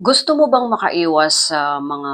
Gusto mo bang makaiwas sa mga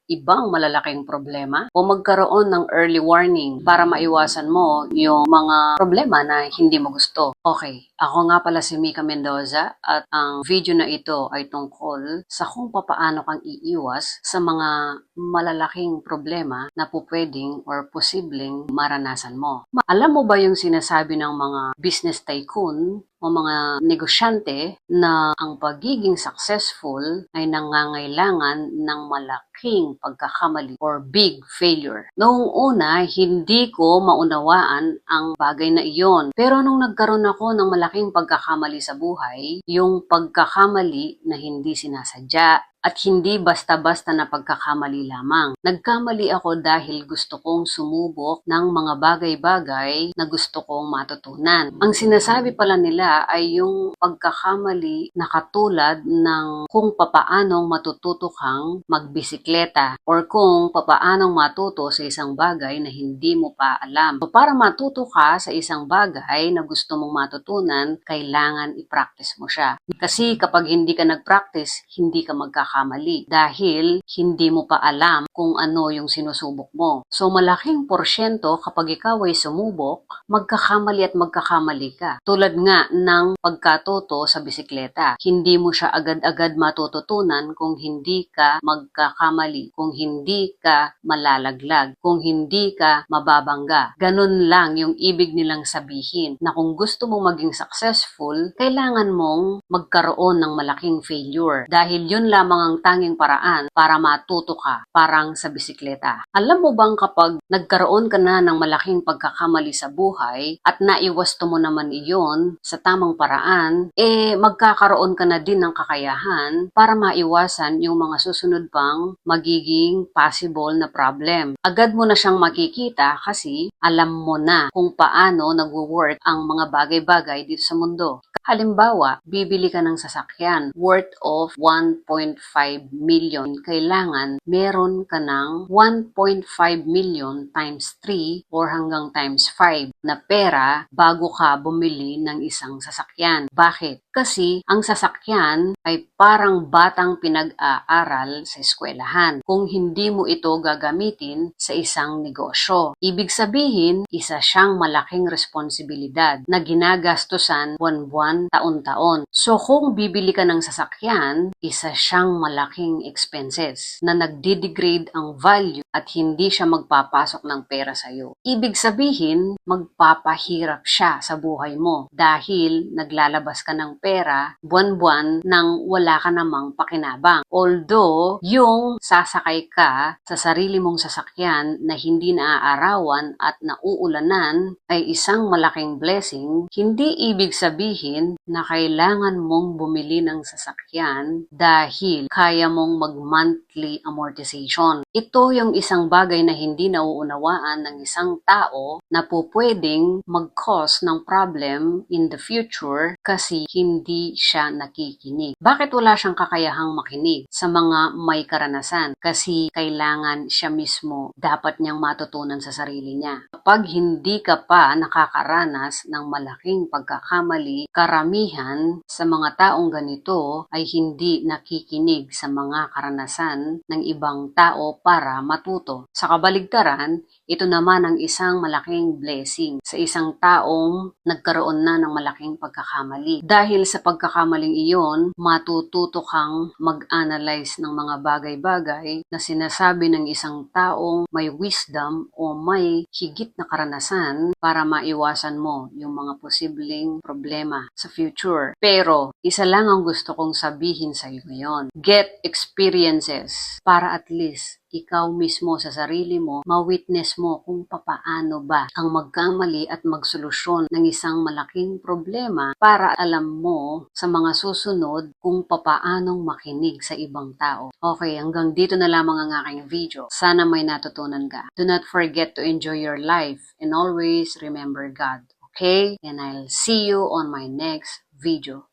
ibang malalaking problema o magkaroon ng early warning para maiwasan mo yung mga problema na hindi mo gusto? Okay, ako nga pala si Mika Mendoza at ang video na ito ay tungkol sa kung papaano kang iiwas sa mga malalaking problema na pupwedeng or posibleng maranasan mo. Alam mo ba yung sinasabi ng mga business tycoon o mga negosyante na ang pagiging successful ay nangangailangan ng malaking pagkakamali or big failure. Noong una, hindi ko maunawaan ang bagay na iyon. Pero nung nagkaroon ako ng malaking pagkakamali sa buhay, yung pagkakamali na hindi sinasadya, at hindi basta-basta na pagkakamali lamang. Nagkamali ako dahil gusto kong sumubok ng mga bagay-bagay na gusto kong matutunan. Ang sinasabi pala nila ay yung pagkakamali na katulad ng kung papaanong matututo kang magbisikleta or kung papaanong matuto sa isang bagay na hindi mo pa alam. So, para matuto ka sa isang bagay na gusto mong matutunan, kailangan i-practice mo siya. Kasi kapag hindi ka nag-practice, hindi ka magkakamali dahil hindi mo pa alam kung ano yung sinusubok mo. So malaking porsyento kapag ikaw ay sumubok, magkakamali at magkakamali ka. Tulad nga ng pagkatuto sa bisikleta. Hindi mo siya agad-agad matututunan kung hindi ka magkakamali, kung hindi ka malalaglag, kung hindi ka mababangga. Ganun lang yung ibig nilang sabihin na kung gusto mong maging successful, kailangan mong magkaroon ng malaking failure dahil yun lamang ang tanging paraan para matuto ka, parang sa bisikleta. Alam mo bang kapag nagkaroon ka na ng malaking pagkakamali sa buhay at naiwasto mo naman iyon sa tamang paraan, magkakaroon ka na din ng kakayahan para maiwasan yung mga susunod pang magiging possible na problem. Agad mo na siyang makikita kasi alam mo na kung paano nagwo-work ang mga bagay-bagay dito sa mundo. Halimbawa, bibili ka ng sasakyan worth of 1.5 million. Kailangan meron ka ng 1.5 million times 3 or hanggang times 5 na pera bago ka bumili ng isang sasakyan. Bakit? Kasi ang sasakyan ay parang batang pinag-aaral sa eskwelahan kung hindi mo ito gagamitin sa isang negosyo. Ibig sabihin, isa siyang malaking responsibilidad na ginagastusan buwan-buwan, taon-taon. So kung bibili ka ng sasakyan, isa siyang malaking expenses na nagdi-degrade ang value at hindi siya magpapasok ng pera sa iyo. Ibig sabihin, magpapahirap siya sa buhay mo dahil naglalabas ka ng pera buwan-buwan nang wala ka namang pakinabang. Although, yung sasakay ka sa sarili mong sasakyan na hindi naaarawan at nauulanan ay isang malaking blessing, hindi ibig sabihin na kailangan mong bumili ng sasakyan dahil kaya mong mag-monthly amortization. Ito yung isang bagay na hindi nauunawaan ng isang tao na pupwedeng mag-cause ng problem in the future kasi hindi siya nakikinig. Bakit wala siyang kakayahang makinig sa mga may karanasan? Kasi kailangan siya mismo dapat niyang matutunan sa sarili niya. Kapag hindi ka pa nakakaranas ng malaking pagkakamali, karamihan sa mga taong ganito ay hindi nakikinig sa mga karanasan ng ibang tao para matuto. Sa kabaligtaran, ito naman ang isang malaking blessing sa isang taong nagkaroon na ng malaking pagkakamali. Dahil sa pagkakamaling iyon, matututo kang mag-analyze ng mga bagay-bagay na sinasabi ng isang taong may wisdom o may higit na karanasan para maiwasan mo yung mga posibleng problema sa future. Pero, isa lang ang gusto kong sabihin sa iyo ngayon. Get experiences para at least ikaw mismo sa sarili mo, ma-witness mo kung papaano ba ang magkamali at magsolusyon ng isang malaking problema para alam mo sa mga susunod kung papaanong makinig sa ibang tao. Okay, hanggang dito na lamang ang aking video. Sana may natutunan ka. Do not forget to enjoy your life and always remember God. Okay? And I'll see you on my next video.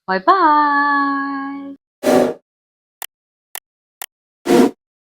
Bye-bye!